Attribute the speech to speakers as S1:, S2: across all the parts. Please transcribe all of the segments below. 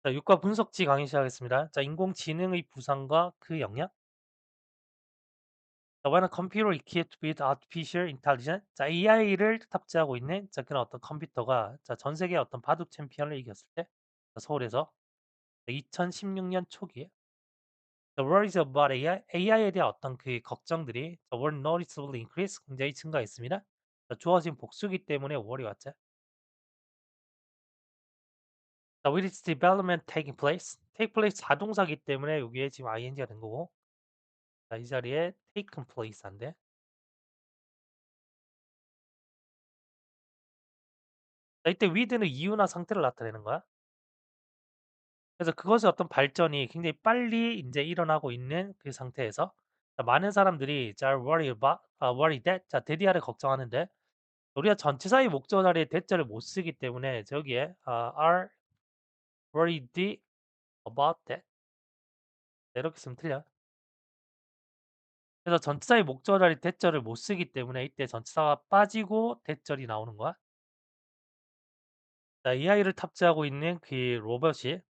S1: 자, 유과 분석지 강의 시작하겠습니다. 자, 인공지능의 부상과 그 영향. 자, when a computer equipped with artificial intelligence. 자, AI를 탑재하고 있는 자, 그런 어떤 컴퓨터가 자, 전 세계 어떤 바둑 챔피언을 이겼을 때 자, 서울에서 2016년 초기에 The worries about AI, AI에 대한 어떤 그 걱정들이 were noticeably increased, 굉장히 증가했습니다. 자, 주어진 복수기 때문에 월이 왔죠. 자, with its development taking place, take place 자동사기 때문에 여기에 지금 ing가 된 거고, 자, 이 자리에 taken place 한데, 자, 이때 with는 이유나 상태를 나타내는 거야. 그래서 그것의 어떤 발전이 굉장히 빨리 인제 일어나고 있는 그 상태에서 자, 많은 사람들이 자 worry that 자 대디아를 걱정하는데 우리가 전치사의 목적어 자리에 대자를 못 쓰기 때문에 저기에 are worried about that 이렇게 쓰면 틀려. 그래서 전치사의 목적어 자리에 대자를 못 쓰기 때문에 이때 전치사가 빠지고 대절이 나오는 거야. 자, AI를 탑재하고 있는 그 로봇이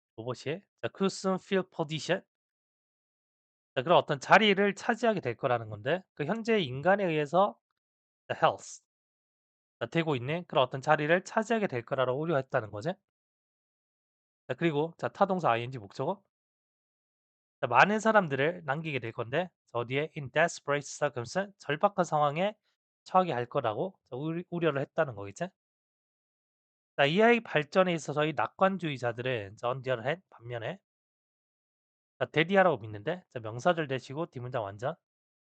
S1: 자 could soon fill position. 자, 그런 어떤 자리를 차지하게 될 거라는 건데 그 현재 인간에 의해서 the health 자 되고 있는 그런 어떤 자리를 차지하게 될 거라고 우려했다는 거지. 자, 그리고 자 타동사 ing 목적어 자 많은 사람들을 남기게 될 건데 자 어디에 in desperate circumstance 절박한 상황에 처하게 할 거라고 자 우려를 했다는 거겠지. 자 AI 발전에 있어서의 낙관주의자들은 자 on the other hand 반면에 자 대디하라고 믿는데 자 명사절 대시고 뒷문장 완전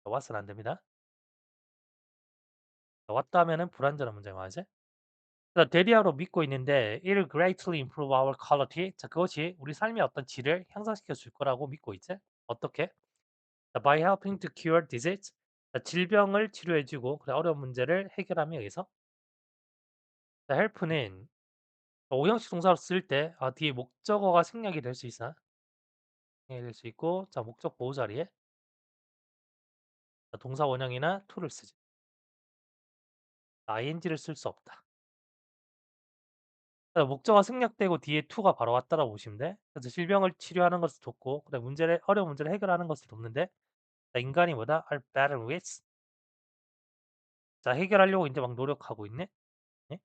S1: 자 what은 안 됩니다. 자 왔다 하면은 불완전한 문장이 와야지. 그래서 대리하로 믿고 있는데 "It'll greatly improve our quality." 자 그것이 우리 삶의 어떤 질을 향상시켜 줄 거라고 믿고 있지. 어떻게? 자 "By helping to cure disease." 자 질병을 치료해 주고 그래 어려운 문제를 해결함에 의해서 자 help는 오형식 동사로 쓸 때 뒤에 목적어가 생략이 될 수 있어. 생략이 될 수 있고 자 목적 보호 자리에 자 동사 원형이나 to를 쓰지. ing를 쓸 수 없다. 목적어가 생략되고 뒤에 to가 바로 왔다라고 보시면 돼. 그래서 질병을 치료하는 것을 돕고 그다음에 문제를 어려운 문제를 해결하는 것을 돕는데 자 인간이 뭐다? are better with 자 해결하려고 인제 막 노력하고 있네. 예?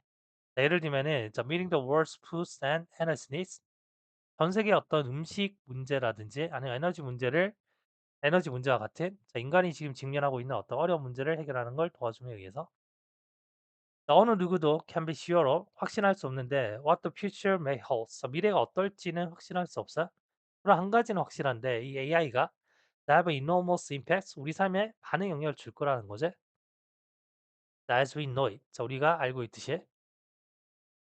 S1: 자 예를 들면은 자 meeting the world's food and energy needs 전 세계의 어떤 음식 문제라든지 아니면 에너지 문제와 같은 자 인간이 지금 직면하고 있는 어떤 어려운 문제를 해결하는 걸 도와줌에 의해서 자 어느 누구도 can be sure of 확신할 수 없는데 what the future may hold 자 미래가 어떨지는 확신할 수 없어. 그러나 한 가지는 확실한데 이 AI가 have enormous impact 우리 삶에 많은 영향을 줄 거라는 거지. As we know it. 자, 우리가 알고 있듯이.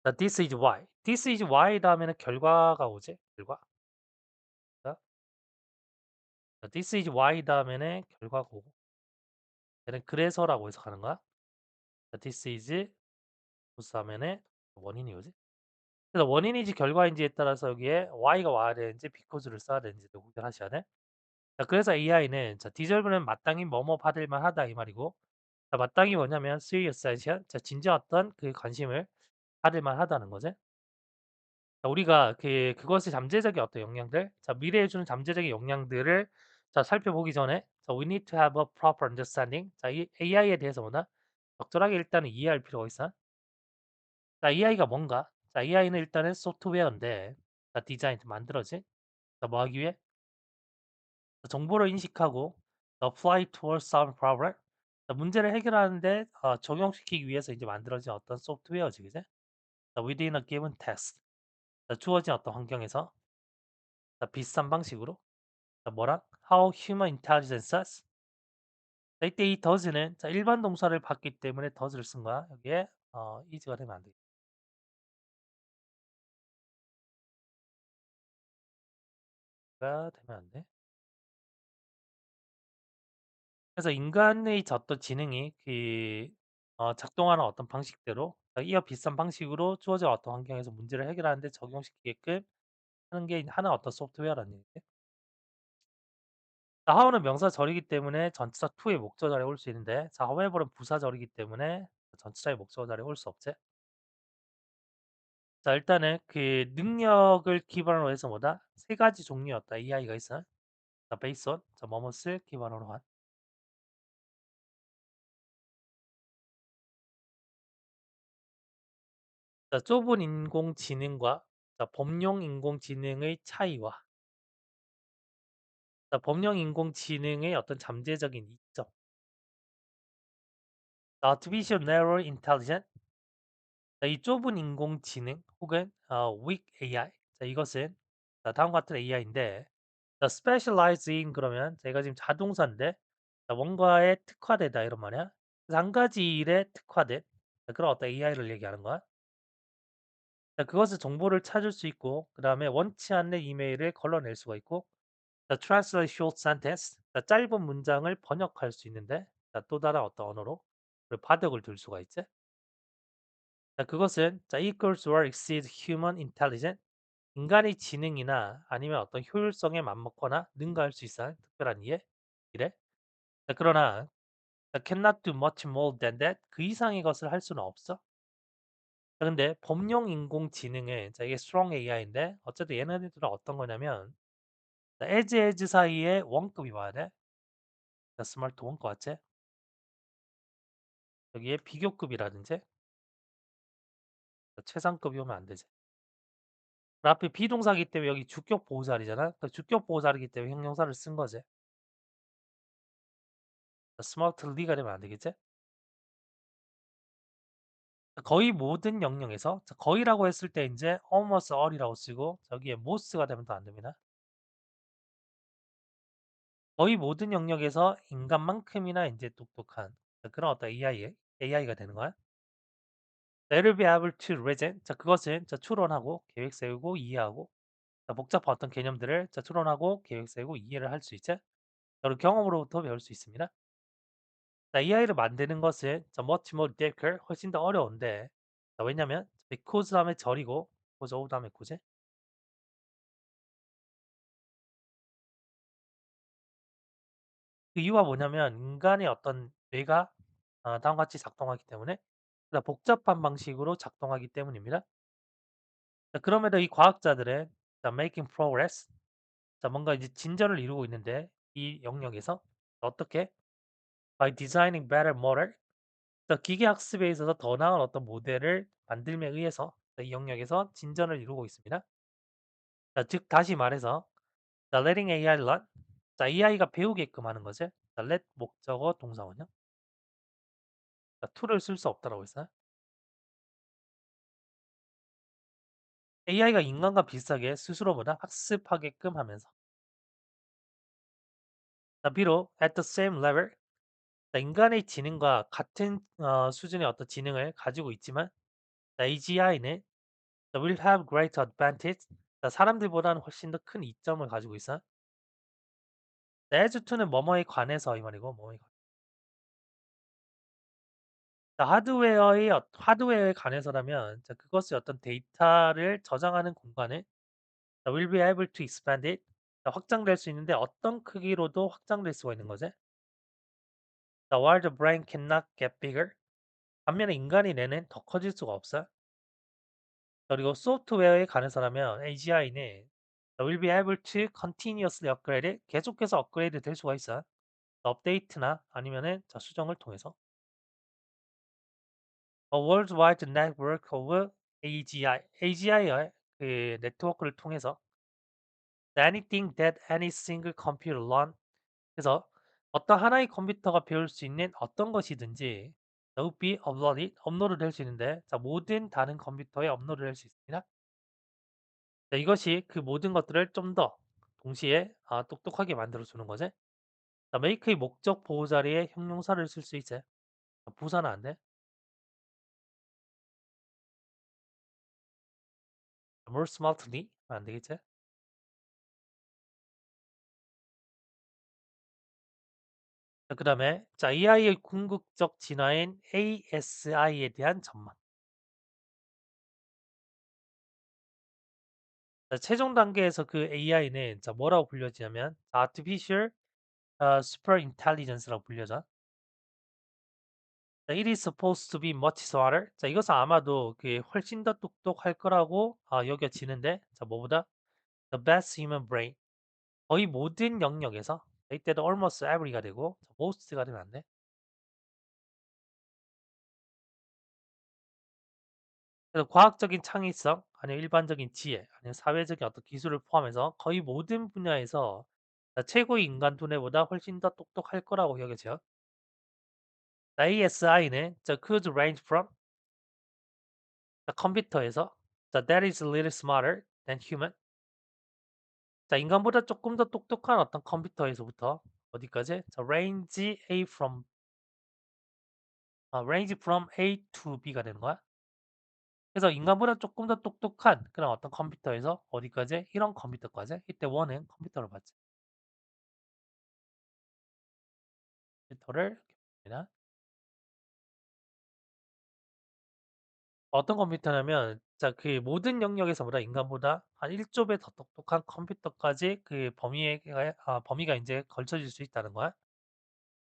S1: 자, this is why. This is why 다음에는 결과가 오지. 결과. 자, this is why 다음에는 결과가 오고. 얘는 그래서라고 해석하는 거야. 자, this is 부스 다음에는 원인이 오지. 그래서 원인인지 결과인지에 따라서 여기에 why가 와야 되는지 because를 써야 되는지도 구별하셔야 돼. 자, 그래서 AI는 자, deserve는 마땅히 뭐뭐 받을 만하다 이 말이고. 자, 마땅히 뭐냐면 serious attention. 자, 진지한 어떤 그 관심을 받을 만하다는 거지. 자 우리가 그것의 잠재적인 어떤 영향들 자 미래에 주는 잠재적인 영향들을 자 살펴보기 전에 자 we need to have a proper understanding 자 이 AI에 대해서 뭐다? 적절하게 일단은 이해할 필요가 있어. 자 AI가 뭔가? 자 AI는 일단은 소프트웨어인데 자 디자인 만들어진 자 뭐 하기 위해? 자, 정보를 인식하고 apply towards solving problem 자 문제를 해결하는 데 적용시키기 위해서 이제 만들어진 어떤 소프트웨어지 그지? 자 within a given task 자 주어진 어떤 환경에서 자 비슷한 방식으로 자 뭐랑? How human intelligences 자 이때 이 does는 자 일반 동사를 봤기 때문에 does를 쓴 거야. 여기에 is가 되면 안 돼. 가 되면 안 돼. 그래서 인간의 저 어떤 지능이 작동하는 어떤 방식대로 이와 비슷한 방식으로 주어진 어떤 환경에서 문제를 해결하는 데 적용시키게끔 하는 게 하나의 어떤 소프트웨어라는 얘기지. 자 how는 명사절이기 때문에 전치사 to의 목적어 자리에 올 수 있는데 자 however는 부사절이기 때문에 전치사의 목적어 자리에 올 수 없지. 자 일단은 그 능력을 기반으로 해서 뭐다? 세 가지 종류의 어떤 AI가 있어. 자 based on 자 뭐뭇을 기반으로 한. 자 좁은 인공지능과 자 범용 인공지능의 차이와 자 범용 인공지능의 어떤 잠재적인 이점. 자 artificial narrow intelligence 자 이 좁은 인공지능 혹은 weak AI 자 이것은 자 다음과 같은 AI인데 자 specialize in 그러면 자 이거 지금 자동사인데 자 뭔가에 특화되다 이런 말이야. 그래서 한 가지 일에 특화된 자 그런 어떤 AI를 얘기하는 거야. 자 그것은 정보를 찾을 수 있고 그다음에 원치 않는 이메일을 걸러낼 수가 있고 자 translate short sentence 자 짧은 문장을 번역할 수 있는데 자 또 다른 어떤 언어로 그 바둑을 둘 수가 있지. 자 그것은 자 equals or exceeds human intelligence 인간의 지능이나 아니면 어떤 효율성에 맞먹거나 능가할 수 있어 특별한 이해 이래. 자 그러나 자 cannot do much more than that 그 이상의 것을 할 수는 없어. 자 근데 범용 인공지능은 자 이게 strong AI인데 어쨌든 얘네들은 어떤 거냐면 자 as 사이에 원급이 와야 돼. 자 스마트 원과 같이. 여기에 비교급이라든지 최상급이 오면 안 되지. 그 앞에 비동사기 때문에 여기 주격 보호자리잖아. 그 주격 보호자리기 때문에 형용사를 쓴 거지. smartly가 되면 안 되겠지? 거의 모든 영역에서 자 거의라고 했을 때 인제 almost all이라고 쓰고 여기에 most가 되면 또 안 됩니다. 거의 모든 영역에서 인간만큼이나 인제 똑똑한 그런 어떤 AI가 되는 거야. They'll be able to reason 자 그것은 자 추론하고 계획 세우고 이해하고 자 복잡한 어떤 개념들을 자 추론하고 계획 세우고 이해를 할 수 있지. 여러 경험으로부터 배울 수 있습니다. 자 AI를 만드는 것은 자 much more difficult 훨씬 더 어려운데 자 왜냐면 because 다음에 절이고 because of 다음에 고지. 그 이유가 뭐냐면 인간의 어떤 뇌가 다음과 같이 작동하기 때문에 그러니까 복잡한 방식으로 작동하기 때문입니다. 자 그럼에도 이 과학자들은 자 making progress 자 뭔가 이제 진전을 이루고 있는데 이 영역에서 어떻게 by designing better model 자 기계 학습에 있어서 더 나은 어떤 모델을 만들에 의해서 자 이 영역에서 진전을 이루고 있습니다. 자 즉 다시 말해서 자 letting AI learn 자 AI가 배우게끔 하는 거지. 자 let 목적어 동사원형 자 to를 쓸 수 없다라고 했어요. AI가 인간과 비슷하게 스스로보다 학습하게끔 하면서 자 비록 at the same level 자 인간의 지능과 같은 수준의 어떤 지능을 가지고 있지만 자 AGI는 will have greater advantage 자 사람들보다는 훨씬 더 큰 이점을 가지고 있어. 자 as to는 뭐뭐에 관해서 이 말이고 뭐뭐에 관 자 하드웨어에 관해서라면 자 그것의 어떤 데이터를 저장하는 공간을 자 will be able to expand it 자 확장될 수 있는데 어떤 크기로도 확장될 수가 있는 거지. 자 while the brain cannot get bigger 반면에 인간의 뇌는 더 커질 수가 없어. 그리고 소프트웨어에 관해서라면 AGI는 will be able to continuously upgrade 계속해서 업그레이드 될 수가 있어. 업데이트나 아니면은 자 수정을 통해서 A worldwide network of AGI의 그 네트워크를 통해서 anything that any single computer learn 그래서 어떤 하나의 컴퓨터가 배울 수 있는 어떤 것이든지 would be uploaded 업로드 될 수 있는데 자 모든 다른 컴퓨터에 업로드 될 수 있습니다. 자 이것이 그 모든 것들을 좀 더 동시에 똑똑하게 만들어 주는 거지. 자 make의 목적 보호 자리에 형용사를 쓸 수 있지. 부사는 안 돼. more smartly 안 되겠지. 자 그다음에 자 AI의 궁극적 진화인 ASI에 대한 전망. 자 최종 단계에서 그 AI는 자 뭐라고 불려지냐면 artificial super intelligence라고 불려져. 자, it is supposed to be much smarter. 자, 이것은 아마도 훨씬 더 똑똑할 거라고 여겨지는데, 자, 뭐보다? The best human brain. 거의 모든 영역에서, 이때도 almost every가 되고, 자, most가 되면 안 돼. 그래서 과학적인 창의성, 아니면 일반적인 지혜, 아니면 사회적인 어떤 기술을 포함해서 거의 모든 분야에서 자, 최고의 인간 두뇌보다 훨씬 더 똑똑할 거라고 여겨져요. ASI는 could range from 컴퓨터에서 that is a little smarter than human. 자, 인간보다 조금 더 똑똑한 어떤 컴퓨터에서부터 어디까지? 자, range from A to B가 되는 거야. 그래서 인간보다 조금 더 똑똑한 그런 어떤 컴퓨터에서 어디까지? 이런 컴퓨터까지. 이때 원은 컴퓨터를 봤지. 컴퓨터를 봅니다. 어떤 컴퓨터냐면 모든 영역에서보다 인간보다 한 1조 배 더 똑똑한 컴퓨터까지 범위가 이제 걸쳐질 수 있다는 거야.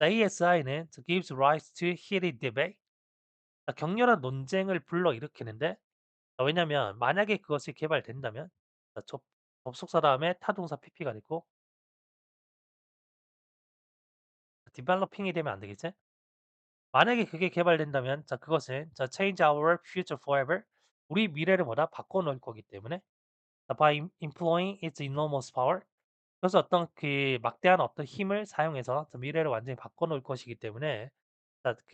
S1: ASI는 gives rise to heated debate. 격렬한 논쟁을 불러일으키는데 왜냐면 만약에 그것이 개발된다면 자, 접속사 다음에 타동사 PP가 되고 developing이 되면 안 되겠지? 만약에 그게 개발된다면 그것은 change our future forever. 우리 미래를 뭐다 바꿔놓을 거기 때문에 by employing its enormous power. 그래서 어떤 막대한 어떤 힘을 사용해서 미래를 완전히 바꿔놓을 것이기 때문에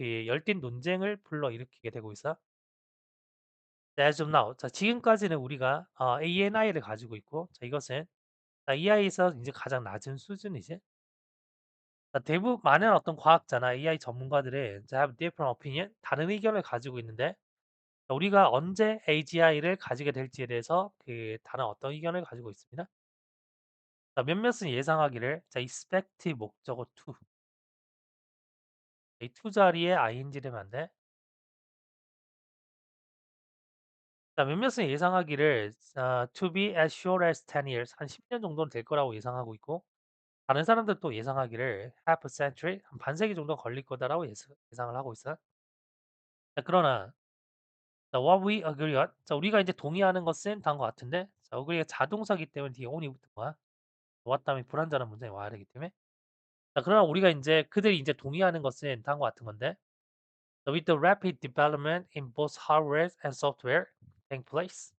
S1: 열띤 논쟁을 불러일으키게 되고 있어. As of now, 자, 지금까지는 우리가 ANI를 가지고 있고, 자, 이것은 AI에서 이제 가장 낮은 수준이지. 자, 대부분 많은 어떤 과학자나 AI 전문가들은 have different opinion, 다른 의견을 가지고 있는데, 자, 우리가 언제 AGI를 가지게 될지에 대해서 다른 어떤 의견을 가지고 있습니다. 자, 몇몇은 예상하기를, 자, expect 목적어 to, 이 to 자리에 ing 되면 안 돼. 자, 몇몇은 예상하기를 to be as short as 10 years, 한 10년 정도는 될 거라고 예상하고 있고, 다른 사람들도 예상하기를 half a century, 한 반세기 정도 걸릴 거다라고 예상을 하고 있어. 자, 그러나 자, what we agree on, 자, 우리가 이제 동의하는 것은 다음과 같은데, 자, 우리가 자동사기 때문에 뒤에 on이 붙은 거야. what 다음에 불완전한 문장이 와야 되기 때문에. 자, 그러나 우리가 이제 그들이 이제 동의하는 것은 다음과 같은 건데, with the rapid development in both hardware and software taking place.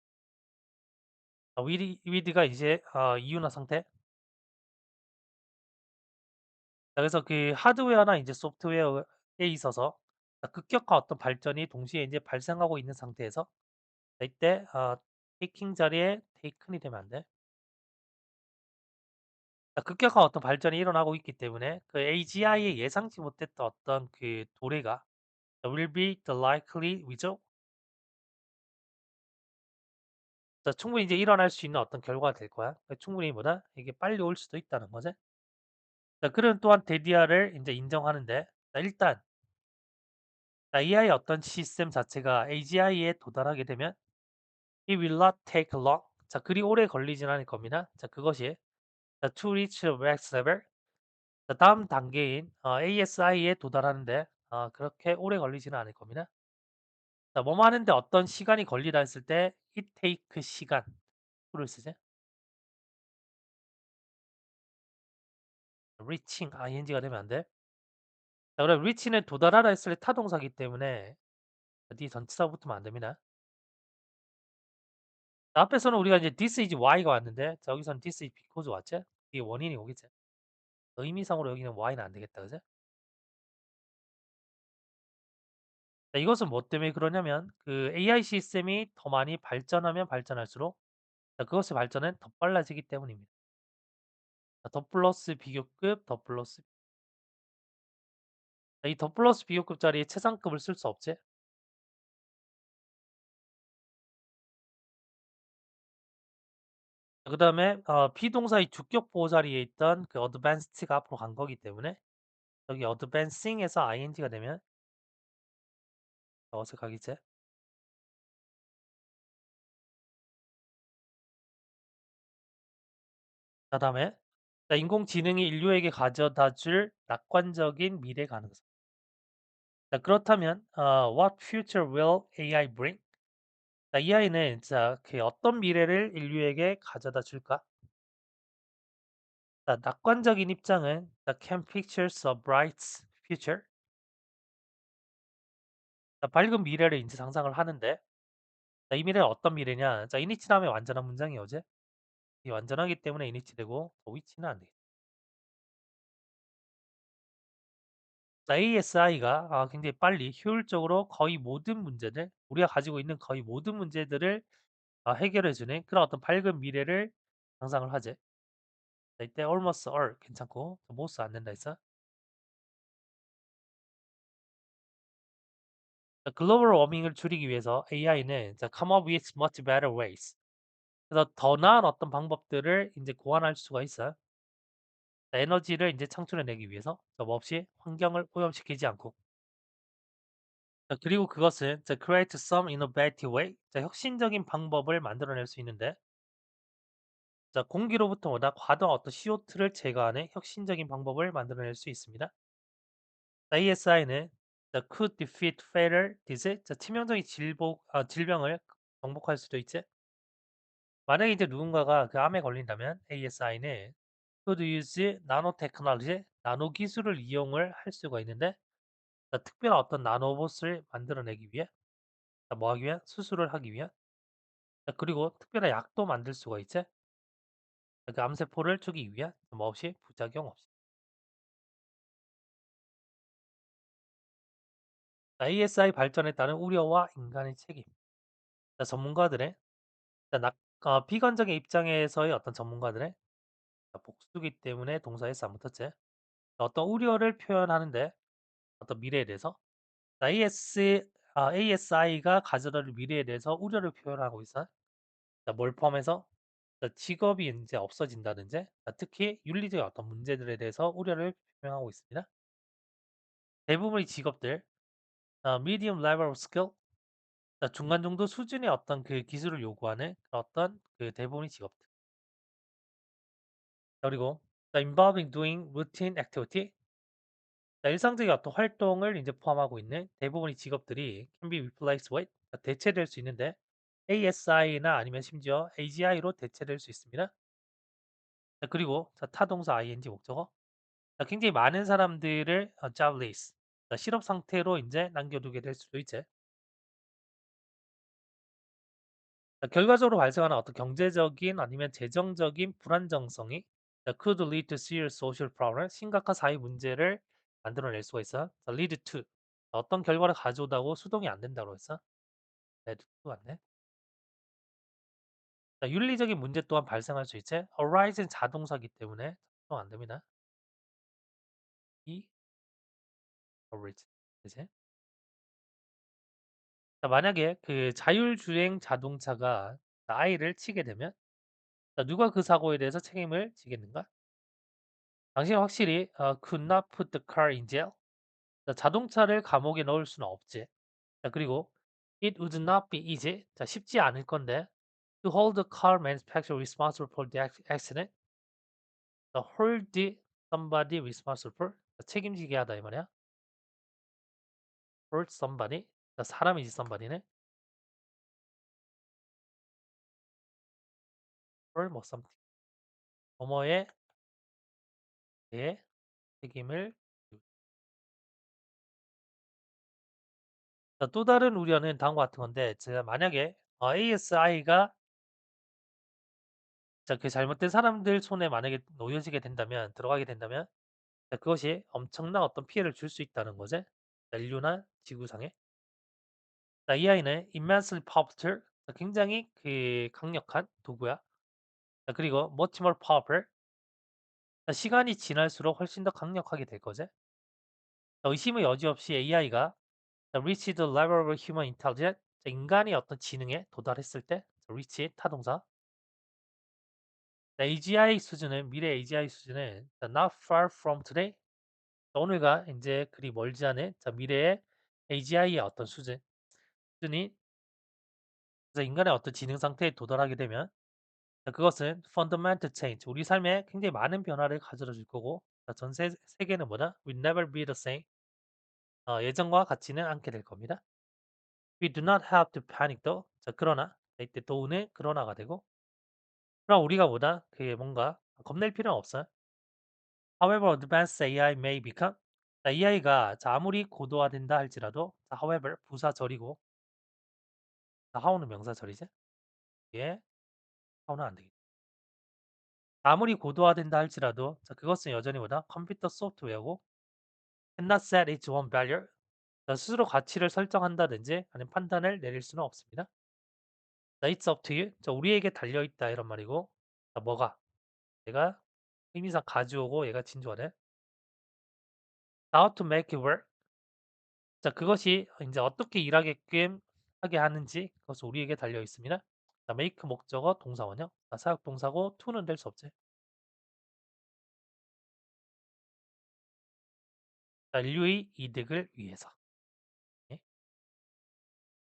S1: 자, with가 이제 이유나 상태. 자, 그래서 하드웨어나 이제 소프트웨어에 있어서 급격한 어떤 발전이 동시에 이제 발생하고 있는 상태에서 이때 taking 자리에 taken이 되면 안 돼. 급격한 어떤 발전이 일어나고 있기 때문에 AGI의 예상치 못했던 어떤 도래가 will be the likely result. 자, 충분히 이제 일어날 수 있는 어떤 결과가 될 거야. 충분히 보다 이게 빨리 올 수도 있다는 거지. 자, 그는 또한 데디아를 이제 인정하는데 자, 일단 AI의 어떤 시스템 자체가 AGI에 도달하게 되면 it will not take long. 자, 그리 오래 걸리진 않을 겁니다. 자, 그것이 자, to reach the next level. 자, 다음 단계인 ASI에 도달하는데 그렇게 오래 걸리지는 않을 겁니다. 자, 뭐뭐 하는데 어떤 시간이 걸리다 했을 때 it take 시간 to를 쓰지. reaching ing가 되면 안 돼. 자, 그럼 reach는 도달하다 했을 때 타동사기 때문에 뒤 전치사 붙으면 안 됩니다. 자, 앞에서는 우리가 이제 this is y가 왔는데 자, 여기서는 this is because 왔지? 이게 원인이 오겠지. 의미상으로 여기는 y는 안 되겠다, 그죠? 자, 이것은 뭐 때문에 그러냐면 AI 시스템이 더 많이 발전하면 발전할수록 자, 그것의 발전은 더 빨라지기 때문입니다. 자, 더 플러스 비교급, 더 플러스 자, 이 더 플러스 비교급 자리에 최상급을 쓸 수 없지? 그다음에 비동사의 주격 보호 자리에 있던 advanced가 앞으로 간 거기 때문에 여기 advancing에서 ing가 되면 어색하겠지? 그다음에 자, 인공지능이 인류에게 가져다 줄 낙관적인 미래 가능성. 자, 그렇다면 what future will AI bring? 자, AI는 자, 그 어떤 미래를 인류에게 가져다 줄까? 자, 낙관적인 입장은 The can pictures a bright future. 자, 밝은 미래를 이제 상상을 하는데 자, 이 미래는 어떤 미래냐? 자, 이니치 다음에 완전한 문장이 오지? 이 완전하기 때문에 이니치 되고 위치는 안 돼. 자, ASI가 굉장히 빨리 효율적으로 거의 모든 문제들, 우리가 가지고 있는 거의 모든 문제들을 해결해 주는 그런 어떤 밝은 미래를 상상을 하지. 자, 이때 almost all 괜찮고 most 안 된다 했어. 자, 글로벌 워밍을 줄이기 위해서 AI는 자, come up with much better ways. 그래서 더 나은 어떤 방법들을 이제 고안할 수가 있어요. 자, 에너지를 이제 창출해내기 위해서 뭐 없이 환경을 오염시키지 않고. 자, 그리고 그것은 자, create some innovative way. 자, 혁신적인 방법을 만들어낼 수 있는데 자, 공기로부터 오다 과도한 어떤 CO2를 제거하는 혁신적인 방법을 만들어낼 수 있습니다. ASI는 could defeat fatal disease, 치명적인 질병을 정복할 수도 있지. 만약에 이제 누군가가 그 암에 걸린다면 ASI는 could use 나노테크놀로지, 나노 기술을 이용을 할 수가 있는데 특별한 어떤 나노봇을 만들어내기 위해 뭐 하기 위한 수술을 하기 위한 그리고 특별한 약도 만들 수가 있지. 그 암세포를 죽이기 위한 뭐 없이 부작용 없이. ASI 발전에 따른 우려와 인간의 책임. 전문가들의 비관적인 입장에서의 어떤 전문가들의 복수기 때문에 동사에서 안 붙었지. 어떤 우려를 표현하는데 어떤 미래에 대해서 ASI가 가져다줄 미래에 대해서 우려를 표현하고 있어. 뭘 포함해서 직업이 이제 없어진다든지 특히 윤리적인 어떤 문제들에 대해서 우려를 표명하고 있습니다. 대부분의 직업들 medium level of skill 중간 정도 수준의 어떤 그 기술을 요구하는 어떤 그 대부분의 직업들. 그리고 involving doing routine activity 일상적인 어떤 활동을 이제 포함하고 있는 대부분의 직업들이 can be replaced with 대체될 수 있는데 ASI나 아니면 심지어 AGI로 대체될 수 있습니다. 그리고 타동사 ing 목적어 굉장히 많은 사람들을 jobless 실업 상태로 이제 남겨두게 될 수도 있지. 결과적으로 발생하는 어떤 경제적인 아니면 재정적인 불안정성이 could lead to serious social problem, 심각한 사회 문제를 만들어낼 수가 있어. lead to 어떤 결과를 가져오다고 수동이 안 된다고 했어. lead to 맞네. 윤리적인 문제 또한 발생할 수 있지. arise는 자동사기 때문에 수동 안 됩니다. 이 arise 그지? 자, 만약에 그 자율주행 자동차가 아이를 치게 되면 누가 그 사고에 대해서 책임을 지겠는가? 당신은 확실히 could not put the car in jail. 자, 자동차를 감옥에 넣을 수는 없지. 자, 그리고 it would not be easy. 자, 쉽지 않을 건데 to hold the car manufacturer responsible for the accident. 자, hold somebody responsible for 책임지게 하다 이 말이야. hold somebody. 자, 사람이지 somebody는 for 뭐 something. 뭐뭐에 대해 책임을 자, 또 다른 우려는 다음과 같은 건데 제가 만약에 ASI가 그 잘못된 사람들 손에 만약에 놓여지게 된다면 들어가게 된다면 그것이 엄청난 어떤 피해를 줄 수 있다는 거지. 인류나 지구상에. 이 아이는 immensely powerful, 굉장히 그 강력한 도구야. 그리고 much more powerful, 시간이 지날수록 훨씬 더 강력하게 될 거지. 의심의 여지 없이 AI가 reach the level of human intelligence, 인간의 어떤 지능에 도달했을 때, reach 타동사. AGI 수준은 미래 AGI 수준은 not far from today. 오늘과 이제 그리 멀지 않은 미래의 AGI의 어떤 수준이 그래서 인간의 어떤 지능 상태에 도달하게 되면 그것은 fundamental change, 우리 삶에 굉장히 많은 변화를 가져다 줄 거고 전 세계는 뭐다? Will never be the same. 예전과 같지는 않게 될 겁니다. We do not have to panic though. 자, 그러나 이때 thought는 그러나가 되고 그럼 우리가 보다 그게 뭔가 겁낼 필요는 없어요. However advanced AI may become 자, AI가 자, 아무리 고도화된다 할지라도 자, however 부사절이고 자, how는 명사절이지? 예, how는 안 되겠다. 아무리 고도화된다 할지라도 자, 그것은 여전히 보다 컴퓨터 소프트웨어고 cannot set its own value 자, 스스로 가치를 설정한다든지 아니면 판단을 내릴 수는 없습니다. 자, it's up to you. 자, 우리에게 달려있다 이런 말이고 자, 뭐가? 얘가 의미상 가져오고 얘가 진주어네. How to make it work. 자, 그것이 이제 어떻게 일하게끔 하게 하는지 그것은 우리에게 달려 있습니다. 자, make 목적어 동사원형. 자, 사역 동사고 to는 될 수 없지. 자, 인류의 이득을 위해서.